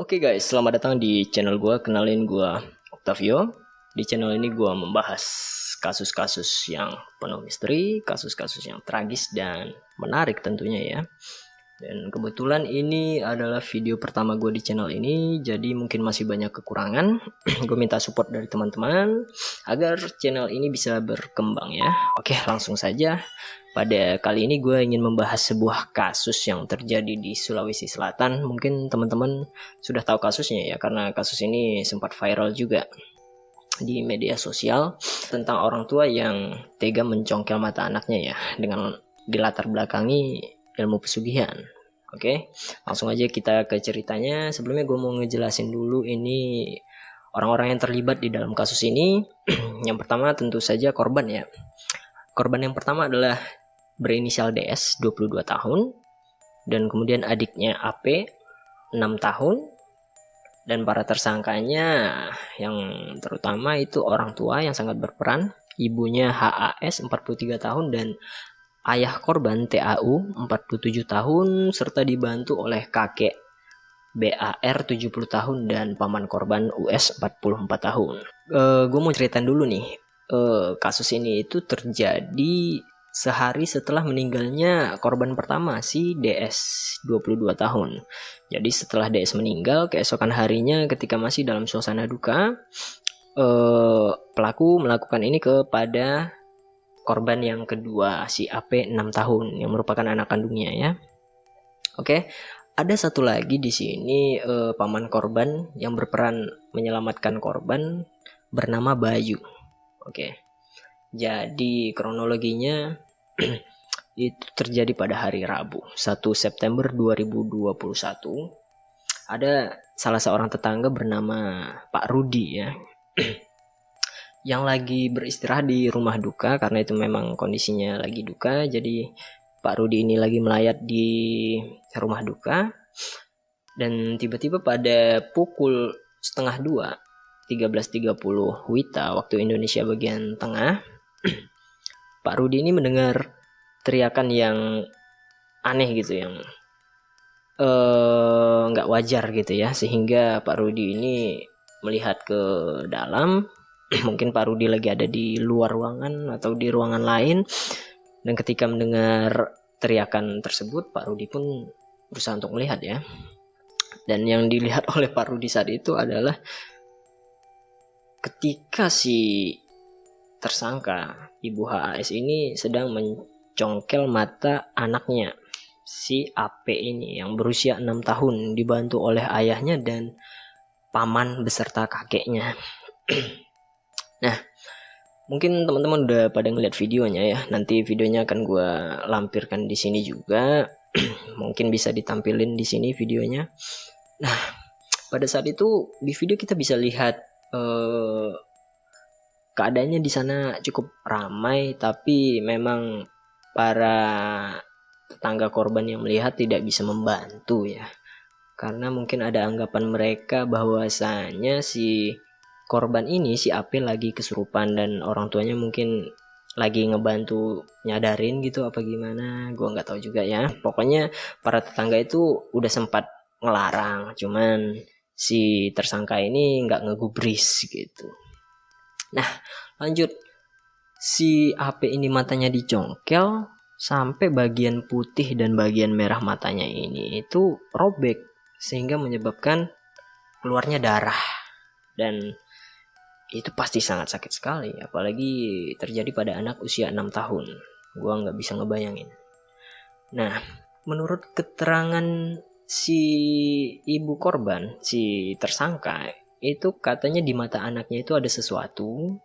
Oke guys, selamat datang di channel gua. Kenalin gua Octavio. Di channel ini gua membahas kasus-kasus yang penuh misteri, kasus-kasus yang tragis dan menarik tentunya ya. Dan kebetulan ini adalah video pertama gue di channel ini, jadi mungkin masih banyak kekurangan. Gue minta support dari teman-teman agar channel ini bisa berkembang ya. Oke, langsung saja. Pada kali ini gue ingin membahas sebuah kasus yang terjadi di Sulawesi Selatan. Mungkin teman-teman sudah tahu kasusnya ya, karena kasus ini sempat viral juga di media sosial tentang orang tua yang tega mencongkel mata anaknya ya, dengan dilatar belakangi ilmu pesugihan. Oke, langsung aja kita ke ceritanya. Sebelumnya gue mau ngejelasin dulu ini orang-orang yang terlibat di dalam kasus ini. Yang pertama tentu saja korban ya. Korban yang pertama adalah berinisial DS, 22 tahun. Dan kemudian adiknya AP, 6 tahun. Dan para tersangkanya yang terutama itu orang tua yang sangat berperan. Ibunya HAS, 43 tahun, dan ayah korban TAU 47 tahun serta dibantu oleh kakek BAR 70 tahun dan paman korban US 44 tahun. Gue mau ceritain dulu nih. Kasus ini itu terjadi sehari setelah meninggalnya korban pertama si DS 22 tahun. Jadi setelah DS meninggal, keesokan harinya ketika masih dalam suasana duka, pelaku melakukan ini kepada korban yang kedua, si AP 6 tahun yang merupakan anak kandungnya ya. Oke, ada satu lagi di sini paman korban yang berperan menyelamatkan korban bernama Bayu. Oke. Jadi kronologinya itu terjadi pada hari Rabu, 1 September 2021. Ada salah seorang tetangga bernama Pak Rudi ya. Yang lagi beristirahat di rumah duka, karena itu memang kondisinya lagi duka. Jadi Pak Rudi ini lagi melayat di rumah duka. Dan tiba-tiba pada pukul setengah 2, 13.30 WITA waktu Indonesia bagian tengah, Pak Rudi ini mendengar teriakan yang aneh gitu, yang nggak wajar gitu ya. Sehingga Pak Rudi ini melihat ke dalam. Mungkin Pak Rudi lagi ada di luar ruangan atau di ruangan lain, dan ketika mendengar teriakan tersebut, Pak Rudi pun berusaha untuk melihat ya. Dan yang dilihat oleh Pak Rudi saat itu adalah ketika si tersangka Ibu HAS ini sedang mencongkel mata anaknya, si AP ini yang berusia 6 tahun, dibantu oleh ayahnya dan paman beserta kakeknya. Nah, mungkin teman-teman udah pada ngeliat videonya ya. Nanti videonya akan gue lampirkan di sini juga. Mungkin bisa ditampilin di sini videonya. Nah, pada saat itu di video kita bisa lihat keadaannya di sana cukup ramai, tapi memang para tetangga korban yang melihat tidak bisa membantu ya. Karena mungkin ada anggapan mereka bahwasanya si korban ini, si AP, lagi kesurupan dan orang tuanya mungkin lagi ngebantu nyadarin gitu apa gimana, gue nggak tahu juga ya. Pokoknya para tetangga itu udah sempat ngelarang, cuman si tersangka ini nggak ngegubris gitu. Nah, lanjut. Si AP ini matanya dicongkel sampai bagian putih dan bagian merah matanya ini itu robek, sehingga menyebabkan keluarnya darah. Dan itu pasti sangat sakit sekali, apalagi terjadi pada anak usia 6 tahun. Gua nggak bisa ngebayangin. Nah, menurut keterangan si ibu korban, si tersangka, itu katanya di mata anaknya itu ada sesuatu.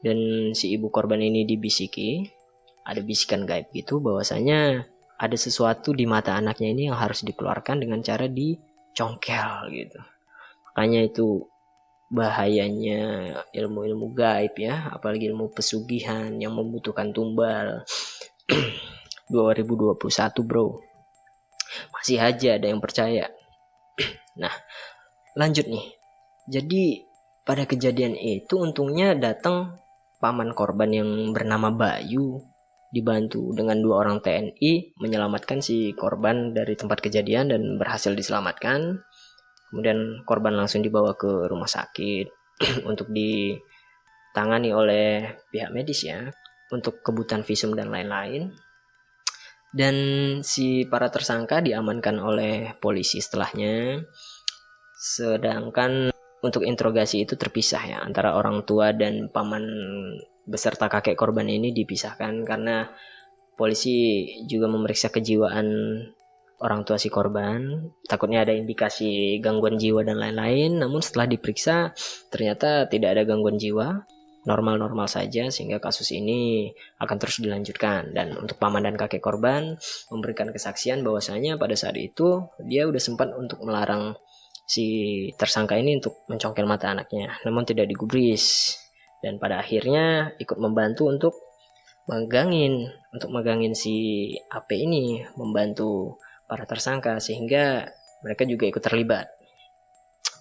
Dan si ibu korban ini dibisiki, ada bisikan gaib gitu, bahwasanya ada sesuatu di mata anaknya ini yang harus dikeluarkan dengan cara dicongkel gitu. Makanya itu bahayanya ilmu-ilmu gaib ya, apalagi ilmu pesugihan yang membutuhkan tumbal. 2021 bro, masih aja ada yang percaya. Nah, lanjut nih. Jadi pada kejadian itu untungnya datang paman korban yang bernama Bayu, dibantu dengan 2 orang TNI menyelamatkan si korban dari tempat kejadian dan berhasil diselamatkan. Kemudian korban langsung dibawa ke rumah sakit untuk ditangani oleh pihak medis ya, untuk kebutuhan visum dan lain-lain. Dan si para tersangka diamankan oleh polisi setelahnya. Sedangkan untuk interogasi itu terpisah ya, antara orang tua dan paman beserta kakek korban ini dipisahkan karena polisi juga memeriksa kejiwaan orang tua si korban, takutnya ada indikasi gangguan jiwa dan lain-lain. Namun setelah diperiksa ternyata tidak ada gangguan jiwa, normal-normal saja, sehingga kasus ini akan terus dilanjutkan. Dan untuk paman dan kakek korban memberikan kesaksian bahwasanya pada saat itu dia udah sempat untuk melarang si tersangka ini untuk mencongkel mata anaknya, namun tidak digubris. Dan pada akhirnya ikut membantu untuk megangin si AP ini, membantu para tersangka sehingga mereka juga ikut terlibat.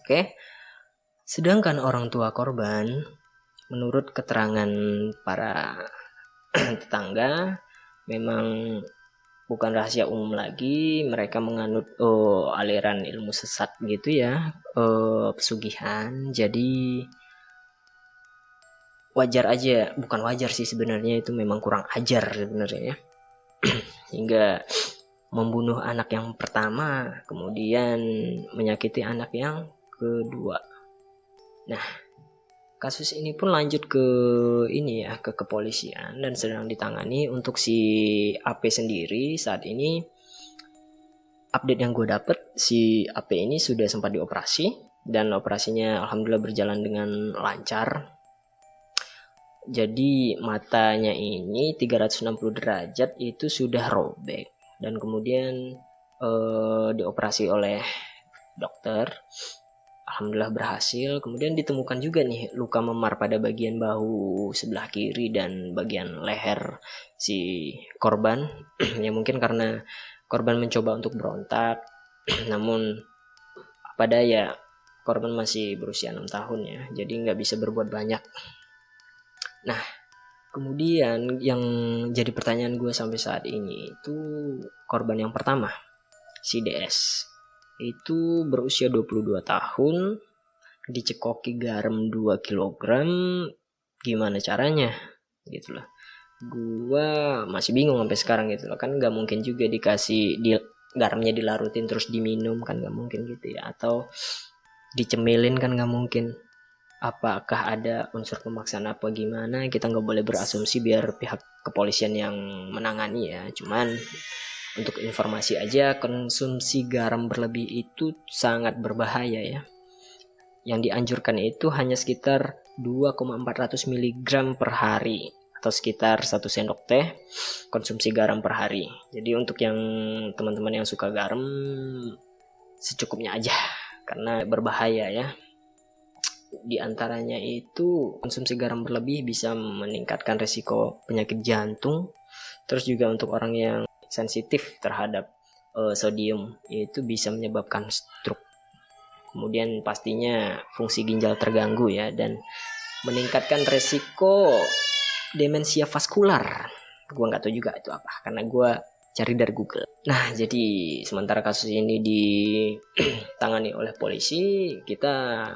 Oke. Sedangkan orang tua korban, menurut keterangan para tetangga, memang bukan rahasia umum lagi, mereka menganut aliran ilmu sesat gitu ya, pesugihan. Jadi wajar aja, bukan wajar sih sebenarnya, itu memang kurang ajar sebenarnya ya. Hingga membunuh anak yang pertama, kemudian menyakiti anak yang kedua. Nah, kasus ini pun lanjut ke ini ya, ke kepolisian dan sedang ditangani. Untuk si AP sendiri saat ini, update yang gue dapet, si AP ini sudah sempat dioperasi dan operasinya alhamdulillah berjalan dengan lancar. Jadi matanya ini 360 derajat itu sudah robek dan kemudian dioperasi oleh dokter. Alhamdulillah berhasil. Kemudian ditemukan juga nih luka memar pada bagian bahu sebelah kiri dan bagian leher si korban. Ya mungkin karena korban mencoba untuk berontak, namun apa daya, korban masih berusia 6 tahun ya, jadi nggak bisa berbuat banyak. Nah, kemudian yang jadi pertanyaan gue sampai saat ini itu korban yang pertama, si DS. Itu berusia 22 tahun, dicekoki garam 2 kg, gimana caranya? Gitu loh. Gua masih bingung sampai sekarang gitu loh. Kan gak mungkin juga garamnya dilarutin terus diminum, kan gak mungkin gitu ya. Atau dicemilin kan gak mungkin. Apakah ada unsur pemaksaan apa gimana, kita nggak boleh berasumsi biar pihak kepolisian yang menangani ya. Cuman untuk informasi aja, konsumsi garam berlebih itu sangat berbahaya ya. Yang dianjurkan itu hanya sekitar 2,400 mg per hari atau sekitar 1 sendok teh konsumsi garam per hari. Jadi untuk yang teman-teman yang suka garam, secukupnya aja karena berbahaya ya. Di antaranya itu konsumsi garam berlebih bisa meningkatkan resiko penyakit jantung. Terus juga untuk orang yang sensitif terhadap sodium, yaitu bisa menyebabkan stroke. Kemudian pastinya fungsi ginjal terganggu ya, dan meningkatkan resiko demensia vaskular. Gue nggak tahu juga itu apa, karena gue cari dari Google. Nah, jadi sementara kasus ini ditangani oleh polisi, kita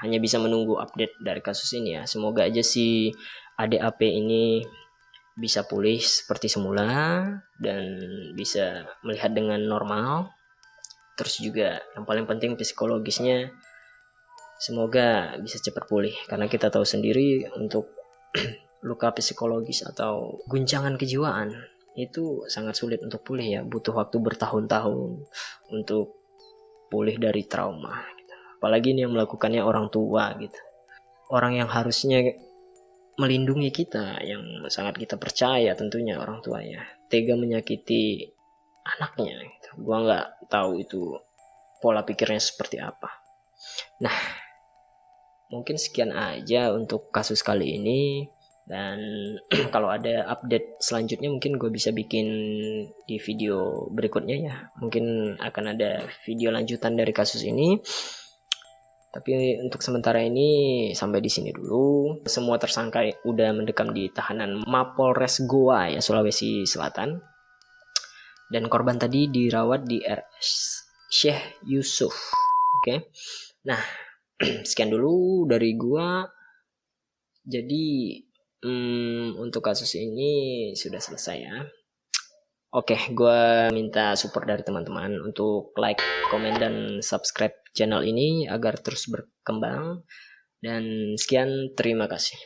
hanya bisa menunggu update dari kasus ini ya. Semoga aja si ADAP ini bisa pulih seperti semula dan bisa melihat dengan normal. Terus juga yang paling penting psikologisnya semoga bisa cepat pulih, karena kita tahu sendiri untuk luka psikologis atau guncangan kejiwaan itu sangat sulit untuk pulih ya, butuh waktu bertahun-tahun untuk pulih dari trauma gitu. Apalagi ini yang melakukannya orang tua gitu, orang yang harusnya melindungi kita, yang sangat kita percaya tentunya, orang tuanya tega menyakiti anaknya gitu. Gua nggak tahu itu pola pikirnya seperti apa. Nah, mungkin sekian aja untuk kasus kali ini. Dan kalau ada update selanjutnya mungkin gue bisa bikin di video berikutnya ya. Mungkin akan ada video lanjutan dari kasus ini. Tapi untuk sementara ini sampai di sini dulu. Semua tersangka udah mendekam di tahanan Mapolres Goa ya, Sulawesi Selatan. Dan korban tadi dirawat di RS Syekh Yusuf. Oke. Oke. Nah, sekian dulu dari gua. Jadi untuk kasus ini sudah selesai ya. Oke, gua minta support dari teman-teman untuk like, komen, dan subscribe channel ini agar terus berkembang. Dan sekian, terima kasih.